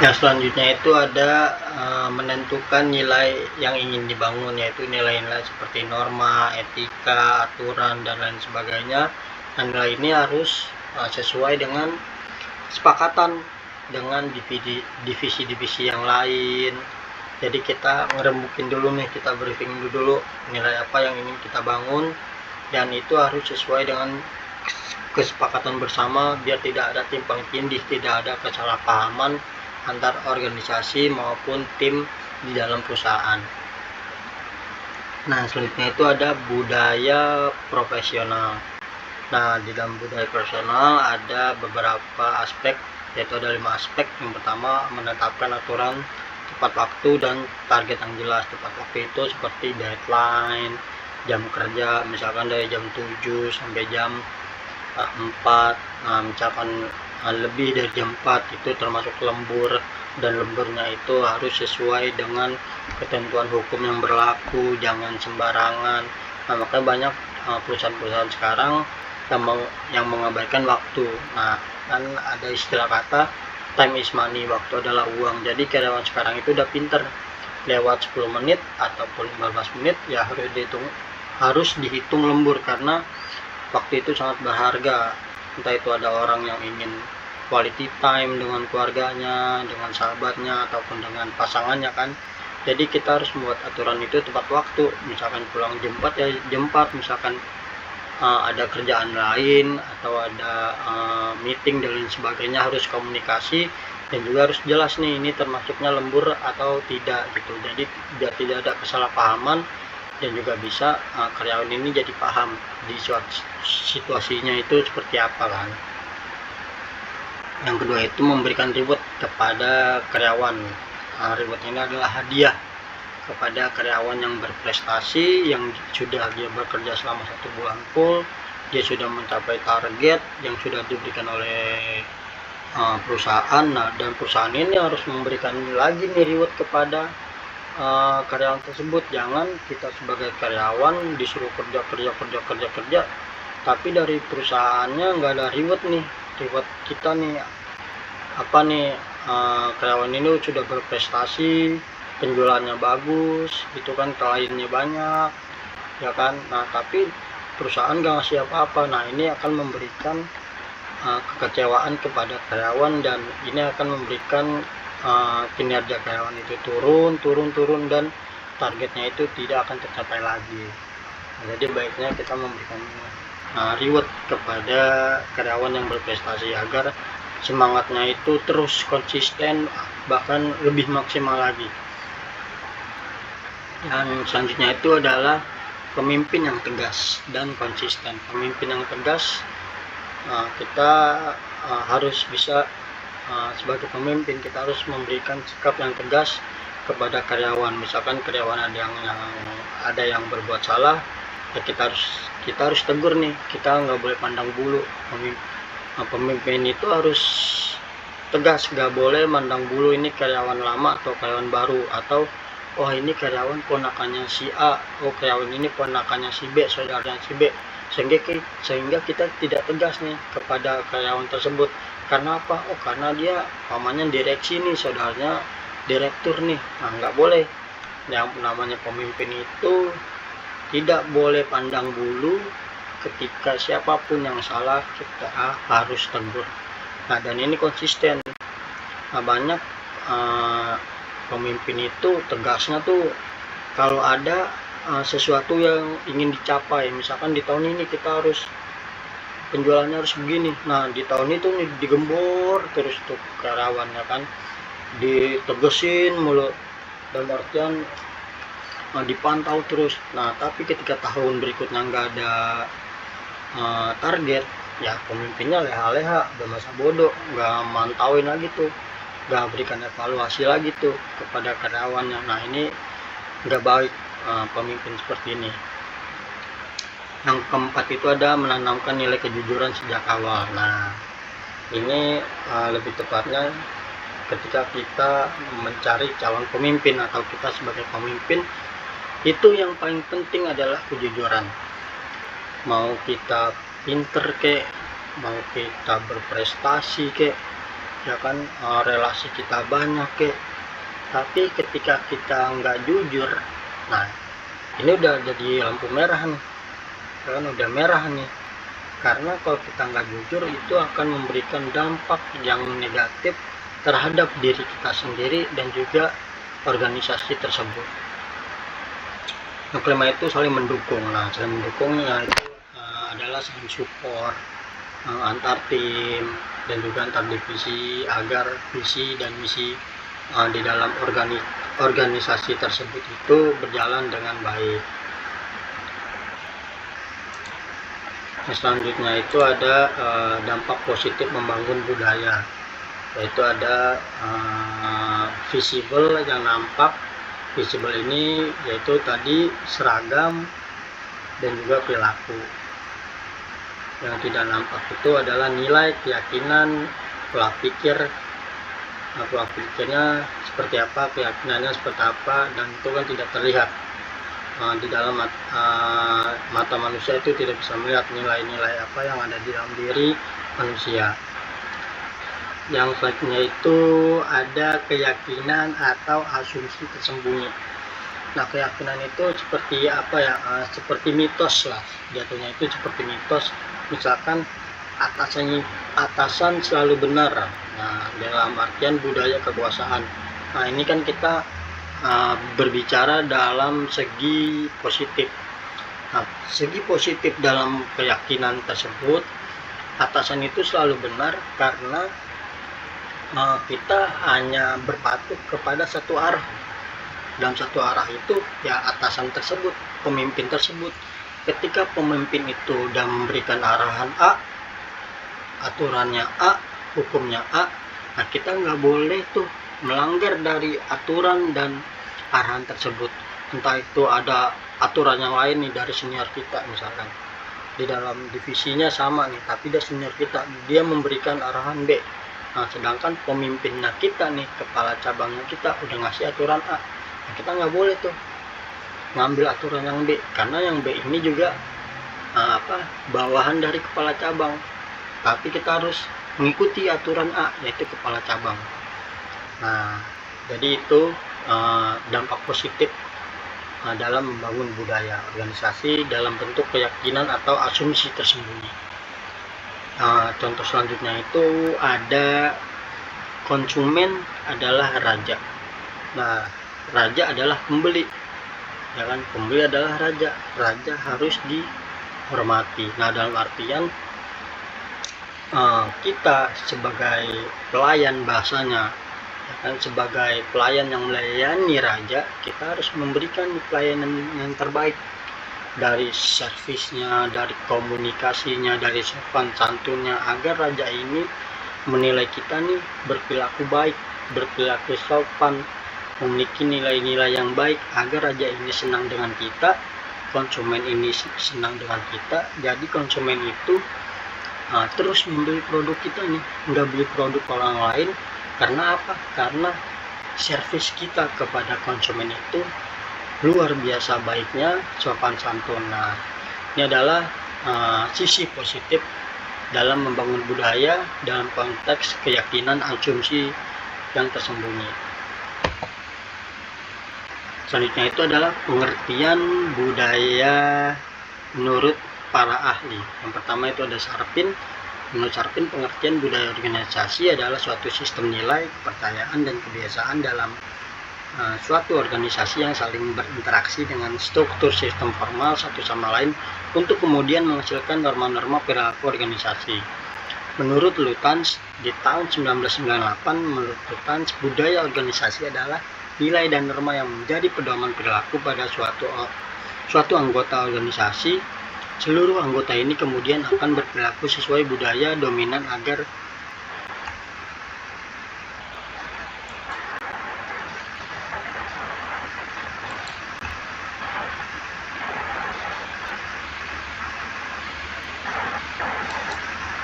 Yang selanjutnya itu ada menentukan nilai yang ingin dibangun, yaitu nilai-nilai seperti norma, etika, aturan, dan lain sebagainya. Nah, nilai ini harus sesuai dengan kesepakatan dengan divisi-divisi yang lain. Jadi kita ngerembukin dulu nih, kita briefing dulu nilai apa yang ingin kita bangun, dan itu harus sesuai dengan kesepakatan bersama biar tidak ada timpang tindih, tidak ada kesalahpahaman antar organisasi maupun tim di dalam perusahaan. Nah, selanjutnya itu ada budaya profesional. Nah, di dalam budaya profesional ada beberapa aspek, yaitu ada 5 aspek. Yang pertama, menetapkan aturan tepat waktu dan target yang jelas. Tepat waktu itu seperti deadline, jam kerja, misalkan dari jam 7 sampai jam 4. Nah, misalkan lebih dari jam 4 itu termasuk lembur, dan lemburnya itu harus sesuai dengan ketentuan hukum yang berlaku, jangan sembarangan. Nah, makanya banyak perusahaan-perusahaan sekarang yang mengabaikan waktu. Nah, kan ada istilah kata time is money, waktu adalah uang. Jadi karyawan sekarang itu udah pinter, lewat 10 menit ataupun 15 menit ya harus dihitung lembur, karena waktu itu sangat berharga. Entah itu ada orang yang ingin quality time dengan keluarganya, dengan sahabatnya, ataupun dengan pasangannya kan. Jadi kita harus membuat aturan itu tepat waktu. Misalkan pulang jam 4 ya jam 4, misalkan ada kerjaan lain atau ada meeting dan lain sebagainya, harus komunikasi dan juga harus jelas nih ini termasuknya lembur atau tidak gitu. Jadi biar tidak ada kesalahpahaman dan juga bisa karyawan ini jadi paham di situasinya itu seperti apa kan. Yang kedua itu memberikan reward kepada karyawan. Reward ini adalah hadiah kepada karyawan yang berprestasi, yang sudah dia bekerja selama 1 bulan full, dia sudah mencapai target yang sudah diberikan oleh perusahaan. Nah, dan perusahaan ini harus memberikan lagi nih reward kepada karyawan tersebut. Jangan kita sebagai karyawan disuruh kerja, tapi dari perusahaannya nggak ada reward nih. Reward kita nih apa nih, karyawan ini sudah berprestasi, penjualannya bagus gitu kan, kliennya banyak ya kan. Nah, tapi perusahaan nggak ngasih apa-apa. Nah, ini akan memberikan kekecewaan kepada karyawan, dan ini akan memberikan kinerja karyawan itu turun, dan targetnya itu tidak akan tercapai lagi. Nah, jadi baiknya kita memberikan reward kepada karyawan yang berprestasi agar semangatnya itu terus konsisten, bahkan lebih maksimal lagi. Yang selanjutnya itu adalah pemimpin yang tegas dan konsisten. Pemimpin yang tegas, kita harus bisa sebagai pemimpin kita harus memberikan sikap yang tegas kepada karyawan. Misalkan karyawan ada yang berbuat salah, ya kita harus tegur nih. Kita nggak boleh pandang bulu. Pemimpin itu harus tegas, nggak boleh mandang bulu ini karyawan lama atau karyawan baru, atau oh ini karyawan ponakannya si A, oh karyawan ini ponakannya si B, saudaranya si B, sehingga kita tidak tegas nih kepada karyawan tersebut. Karena apa? Oh karena dia pamannya direksi nih, saudaranya direktur nih. Nah, nggak boleh. Yang namanya pemimpin itu tidak boleh pandang bulu. Ketika siapapun yang salah kita harus tegur. Nah, dan ini konsisten. Nah, banyak pemimpin itu tegasnya tuh kalau ada sesuatu yang ingin dicapai. Misalkan di tahun ini kita harus penjualannya harus begini. Nah, di tahun itu nih digembor terus tuh karyawannya kan, ditegesin mulu, dan artian dipantau terus. Nah, tapi ketika tahun berikutnya nggak ada target, ya pemimpinnya leha-leha, bermasa bodoh, nggak mantauin lagi tuh, nggak berikan evaluasi lagi tuh kepada karyawannya. Nah, ini nggak baik pemimpin seperti ini. Yang keempat itu ada menanamkan nilai kejujuran sejak awal. Nah, ini lebih tepatnya ketika kita mencari calon pemimpin atau kita sebagai pemimpin, itu yang paling penting adalah kejujuran. Mau kita pinter kek, mau kita berprestasi kek, ya kan, relasi kita banyak tapi ketika kita nggak jujur, nah ini udah jadi lampu merah nih, ya kan, udah merah nih. Karena kalau kita nggak jujur itu akan memberikan dampak yang negatif terhadap diri kita sendiri dan juga organisasi tersebut. Kelima itu saling mendukung. Nah, saling mendukungnya itu adalah saling support antar tim dan juga antar divisi agar visi dan misi di dalam organisasi tersebut itu berjalan dengan baik. Nah, selanjutnya itu ada dampak positif membangun budaya, yaitu ada visible yang nampak. Visible ini yaitu tadi seragam dan juga perilaku. Yang tidak nampak itu adalah nilai, keyakinan, pola pikir. Nah, pola pikirnya seperti apa, keyakinannya seperti apa, dan itu kan tidak terlihat. Di dalam mata manusia itu tidak bisa melihat nilai-nilai apa yang ada di dalam diri manusia. Yang selanjutnya itu ada keyakinan atau asumsi tersembunyi. Nah, keyakinan itu seperti apa ya, seperti mitos lah jatuhnya, itu seperti mitos. Misalkan atasan selalu benar. Nah, dalam artian budaya kekuasaan. Nah, ini kan kita berbicara dalam segi positif. Nah, segi positif dalam keyakinan tersebut, atasan itu selalu benar karena kita hanya berpatuk kepada satu arah. Dalam satu arah itu ya atasan tersebut, pemimpin tersebut. Ketika pemimpin itu sudah memberikan arahan A, aturannya A, hukumnya A, nah kita nggak boleh tuh melanggar dari aturan dan arahan tersebut. Entah itu ada aturan yang lain nih dari senior kita, misalkan di dalam divisinya sama nih, tapi dia senior kita, dia memberikan arahan B. Nah, sedangkan pemimpinnya kita nih, kepala cabangnya kita udah ngasih aturan A, nah, kita nggak boleh tuh ngambil aturan yang B, karena yang B ini juga bawahan dari kepala cabang, tapi kita harus mengikuti aturan A, yaitu kepala cabang. Nah, jadi itu dampak positif dalam membangun budaya organisasi dalam bentuk keyakinan atau asumsi tersembunyi. Contoh selanjutnya itu ada konsumen adalah raja. Nah, raja adalah pembeli, ya kan? Pembeli adalah raja. Raja harus dihormati. Nah, dalam artian kita sebagai pelayan bahasanya, ya kan, sebagai pelayan yang melayani raja, kita harus memberikan pelayanan yang terbaik. Dari servisnya, dari komunikasinya, dari sopan santunnya, agar raja ini menilai kita nih berperilaku baik, berperilaku sopan, memiliki nilai-nilai yang baik, agar raja ini senang dengan kita, konsumen ini senang dengan kita. Jadi konsumen itu terus membeli produk kita nih, nggak beli produk orang lain. Karena apa? Karena servis kita kepada konsumen itu luar biasa baiknya, sopan santun. Nah, ini adalah sisi positif dalam membangun budaya dalam konteks keyakinan asumsi yang tersembunyi. Selanjutnya itu adalah pengertian budaya menurut para ahli. Yang pertama itu ada Sharpin. Menurut Sharpin, pengertian budaya organisasi adalah suatu sistem nilai, kepercayaan, dan kebiasaan dalam suatu organisasi yang saling berinteraksi dengan struktur sistem formal satu sama lain untuk kemudian menghasilkan norma-norma perilaku organisasi. Menurut Lutyens di tahun 1998, menurut Lutyens, budaya organisasi adalah nilai dan norma yang menjadi pedoman perilaku pada suatu anggota organisasi. Seluruh anggota ini kemudian akan berperilaku sesuai budaya dominan agar